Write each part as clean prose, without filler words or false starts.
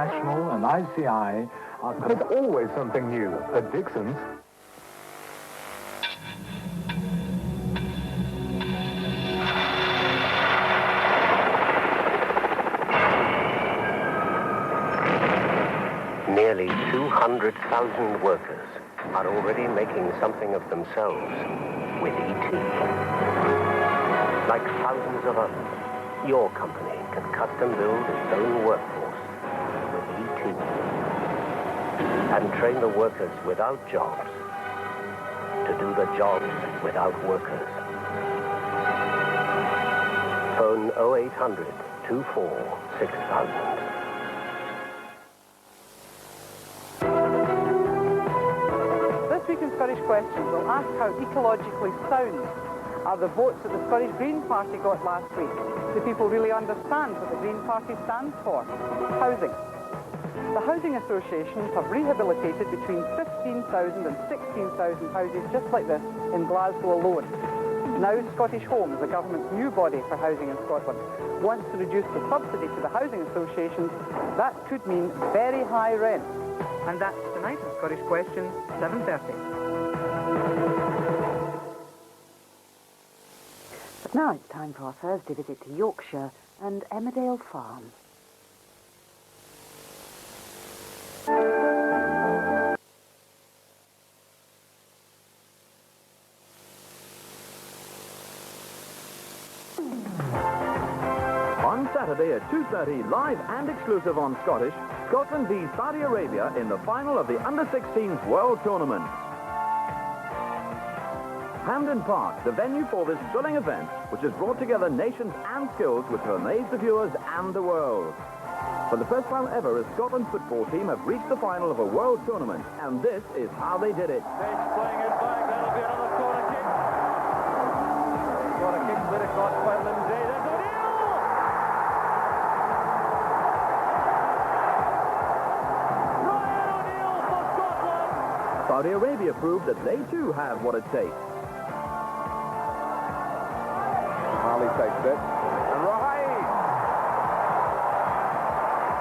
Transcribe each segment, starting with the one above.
National and ICI there's always something new at Dixon's. Nearly 200,000 workers are already making something of themselves with ET. Like thousands of others, your company can custom build its own workforce with ET and train the workers without jobs to do the jobs without workers. Phone 0800 24 6000. This week in Scottish Questions, we'll ask how ecologically sound are the votes that the Scottish Green Party got last week. Do people really understand what the Green Party stands for? Housing. The housing associations have rehabilitated between 15,000 and 16,000 houses just like this in Glasgow alone. Now Scottish Home, the government's new body for housing in Scotland, wants to reduce the subsidy to the housing associations. That could mean very high rent. And that's tonight in Scottish Questions, 7:30. But now it's time for our Thursday visit to Yorkshire and Emmerdale Farm. On Saturday at 2:30, live and exclusive on Scottish, Scotland v Saudi Arabia in the final of the Under-16s World Tournament. Hampden Park, the venue for this thrilling event, which has brought together nations and skills which will amaze the viewers and the world. For the first time ever, a Scotland football team have reached the final of a World Tournament, and this is how they did it. Dave's playing it back, that'll be another corner kick. Corner kick, bit across by Lindsay, there's O'Neill! Ryan O'Neill for Scotland! Saudi Arabia proved that they too have what it takes. Harley takes it. And Rahane!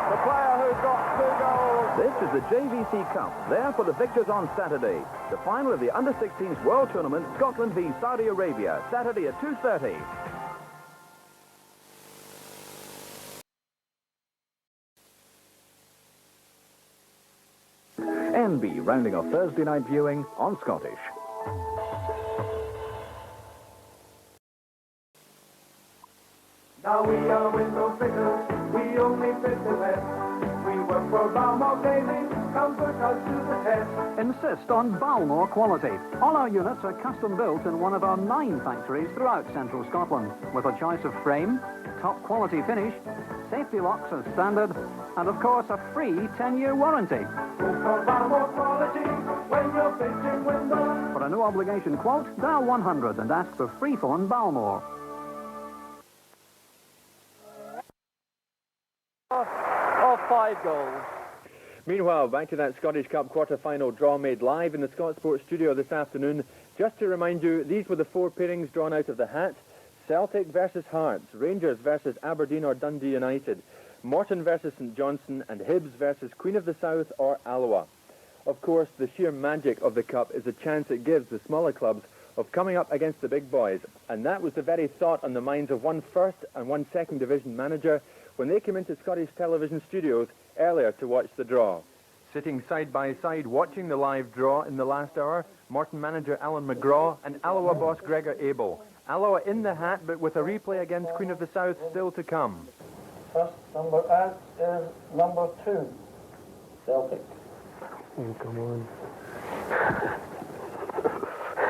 The player who's got 2 goals. This is the JVC Cup, there for the victors on Saturday. The final of the Under-16s World Tournament, Scotland v Saudi Arabia, Saturday at 2:30. NB rounding off Thursday night viewing on Scottish. Now we are window fitters, we only fit the best. We work for Balmore Daily, come put us to the test. Insist on Balmore quality. All our units are custom built in one of our 9 factories throughout central Scotland, with a choice of frame, top quality finish, safety locks as standard, and of course a free 10-year warranty. Look for Balmore quality when you're fitting windows. For a no obligation quote, dial 100 and ask for free phone Balmore. Of 5 goals. Meanwhile, back to that Scottish Cup quarter-final draw made live in the Scotsport studio this afternoon. Just to remind you, these were the 4 pairings drawn out of the hat. Celtic versus Hearts, Rangers versus Aberdeen or Dundee United, Morton versus St Johnstone, and Hibs versus Queen of the South or Alloa. Of course, the sheer magic of the Cup is the chance it gives the smaller clubs of coming up against the big boys. And that was the very thought on the minds of one first and one second division manager when they came into Scottish television studios earlier to watch the draw. Sitting side by side watching the live draw in the last hour, Morton manager Alan McGraw and Alloa boss Gregor Abel. Alloa in the hat, but with a replay against Queen of the South still to come. First number out is number 2, Celtic. Oh, come on.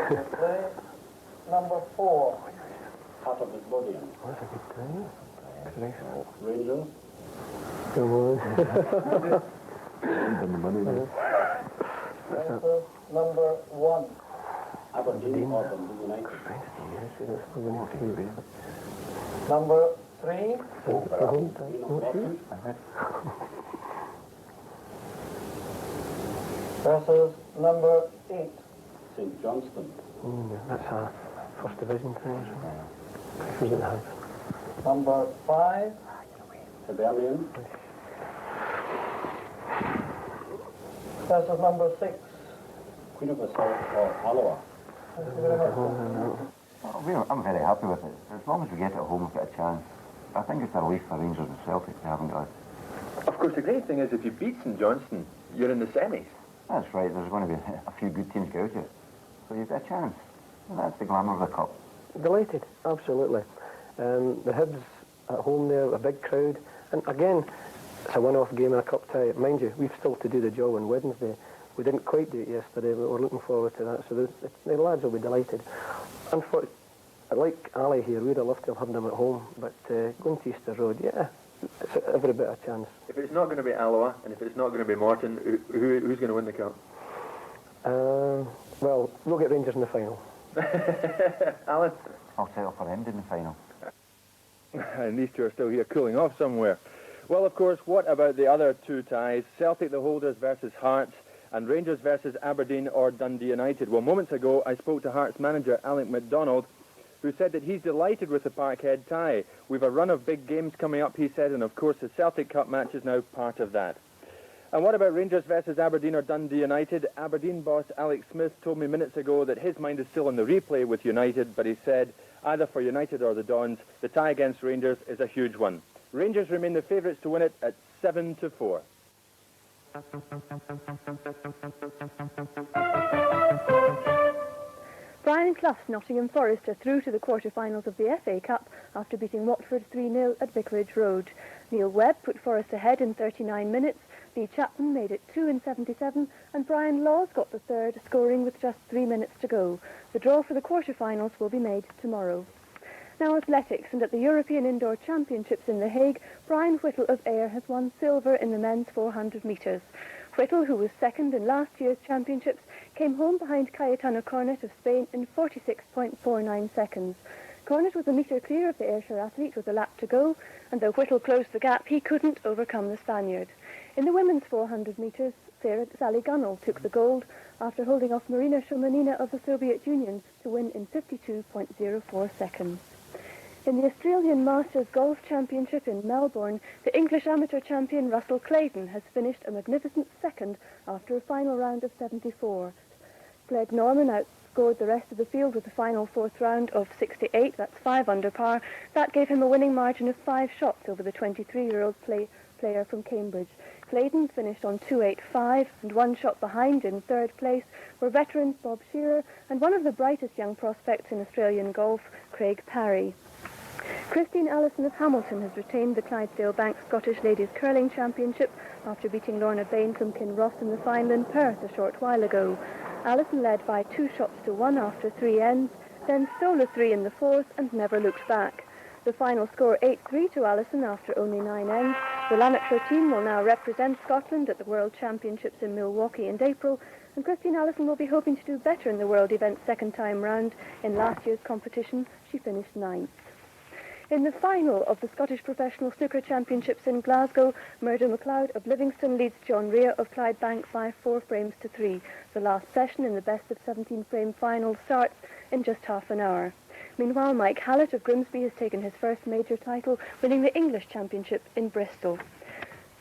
Play number 4, Heart of Midlothian. That's a good thing. Rangers. Come on. Rangers number 1. Aberdeen or Dundee United. Number 3. Versus number 8. St Johnstone. That's a first division thing. Who's in the house? Number 5. Hibernian. versus number 6. Queen of Assault for Alloa. Thank you very much, sir. Well, I'm very happy with it. As long as we get it home, we've got a chance. I think it's a relief for Rangers and Celtic. They haven't got it. Of course, the great thing is if you beat St Johnstone, you're in the semis. That's right. There's going to be a few good teams go out here. So you've got a chance. And that's the glamour of the cup. Delighted, absolutely. The Hibs at home there, a big crowd. And again, it's a one-off game and a cup tie. Mind you, we've still to do the job on Wednesday. We didn't quite do it yesterday, but we're looking forward to that. So the lads will be delighted. Unfortunately, like Ali here, we'd have loved to have had them at home. But going to Easter Road, yeah, it's every bit of a chance. If it's not going to be Alloa, and if it's not going to be Morton, who's going to win the cup? Well, we'll get Rangers in the final. Alan? I'll settle for End in the final. And these two are still here cooling off somewhere. Well, of course, what about the other two ties? Celtic the Holders versus Hearts, and Rangers versus Aberdeen or Dundee United. Well, moments ago, I spoke to Hearts manager Alec MacDonald, who said that he's delighted with the Parkhead tie. We've a run of big games coming up, he said, and of course the Celtic Cup match is now part of that. And what about Rangers versus Aberdeen or Dundee United? Aberdeen boss Alex Smith told me minutes ago that his mind is still on the replay with United, but he said either for United or the Dons, the tie against Rangers is a huge one. Rangers remain the favourites to win it at 7-4. Brian Clough's Nottingham Forest are through to the quarter-finals of the FA Cup after beating Watford 3-0 at Vicarage Road. Neil Webb put Forest ahead in 39 minutes, Lee Chapman made it 2 in 77, and Brian Laws got the third, scoring with just 3 minutes to go. The draw for the quarter-finals will be made tomorrow. Now athletics, and at the European Indoor Championships in The Hague, Brian Whittle of Ayr has won silver in the men's 400 metres. Whittle, who was second in last year's championships, came home behind Cayetano Cornet of Spain in 46.49 seconds. Cornet was a metre clear of the Ayrshire athlete with a lap to go, and though Whittle closed the gap, he couldn't overcome the Spaniard. In the women's 400 metres, Sally Gunnell took the gold after holding off Marina Shomanina of the Soviet Union to win in 52.04 seconds. In the Australian Masters Golf Championship in Melbourne, the English amateur champion Russell Clayton has finished a magnificent second after a final round of 74. Greg Norman outscored the rest of the field with the final fourth round of 68, that's 5 under par. That gave him a winning margin of 5 shots over the 23-year-old player from Cambridge. Clayton finished on 2.85 and 1 shot behind in third place were veterans Bob Shearer and one of the brightest young prospects in Australian golf, Craig Parry. Christine Allison of Hamilton has retained the Clydesdale Bank Scottish Ladies Curling Championship after beating Lorna Bain from Kinross in the final in Perth a short while ago. Allison led by 2 shots to 1 after 3 ends, then stole a 3 in the fourth and never looked back. The final score 8-3 to Allison after only 9 ends. The Lanarkshire team will now represent Scotland at the World Championships in Milwaukee in April, and Christine Allison will be hoping to do better in the World event's second time round. In last year's competition, she finished 9th. In the final of the Scottish Professional Snooker Championships in Glasgow, Murdo MacLeod of Livingston leads John Rea of Clydebank by 4 frames to 3. The last session in the best-of-17 frame final starts in just half an hour. Meanwhile, Mike Hallett of Grimsby has taken his first major title, winning the English Championship in Bristol.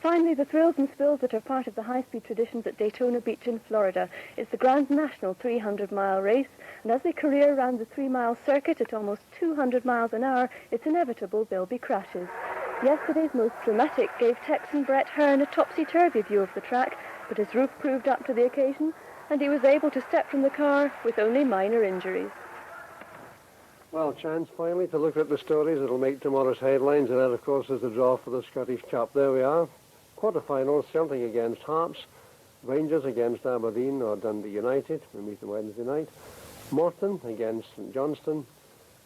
Finally, the thrills and spills that are part of the high-speed traditions at Daytona Beach in Florida. It's the Grand National 300-mile race, and as they career around the 3-mile circuit at almost 200 miles an hour, it's inevitable there'll be crashes. Yesterday's most dramatic gave Texan Brett Hearn a topsy-turvy view of the track, but his roof proved up to the occasion, and he was able to step from the car with only minor injuries. Well, chance finally to look at the stories that'll make tomorrow's headlines, and that, of course, is the draw for the Scottish Cup. There we are. Quarter-finals, Celtic against Hearts, Rangers against Aberdeen or Dundee United, we meet on Wednesday night, Morton against St Johnstone,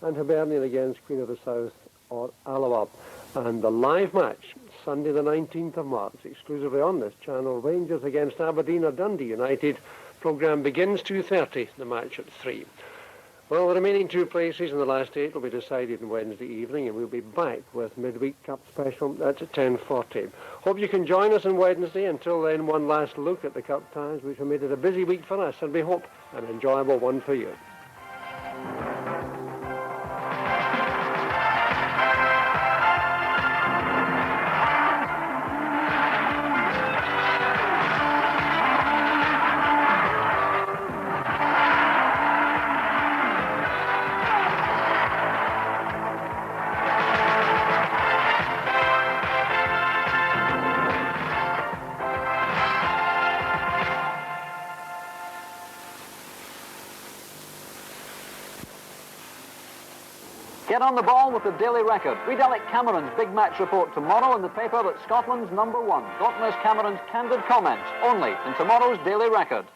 and Hibernian against Queen of the South or Alloa. And the live match, Sunday the 19th of March, exclusively on this channel, Rangers against Aberdeen or Dundee United. Programme begins 2:30, the match at 3. Well, the remaining 2 places in the last 8 will be decided on Wednesday evening, and we'll be back with Midweek Cup Special. That's at 10:40. Hope you can join us on Wednesday. Until then, one last look at the Cup ties, which have made it a busy week for us, and we hope an enjoyable one for you. Get on the ball with the Daily Record. Read Alec Cameron's big match report tomorrow in the paper that's Scotland's #1. Don't miss Cameron's candid comments, only in tomorrow's Daily Record.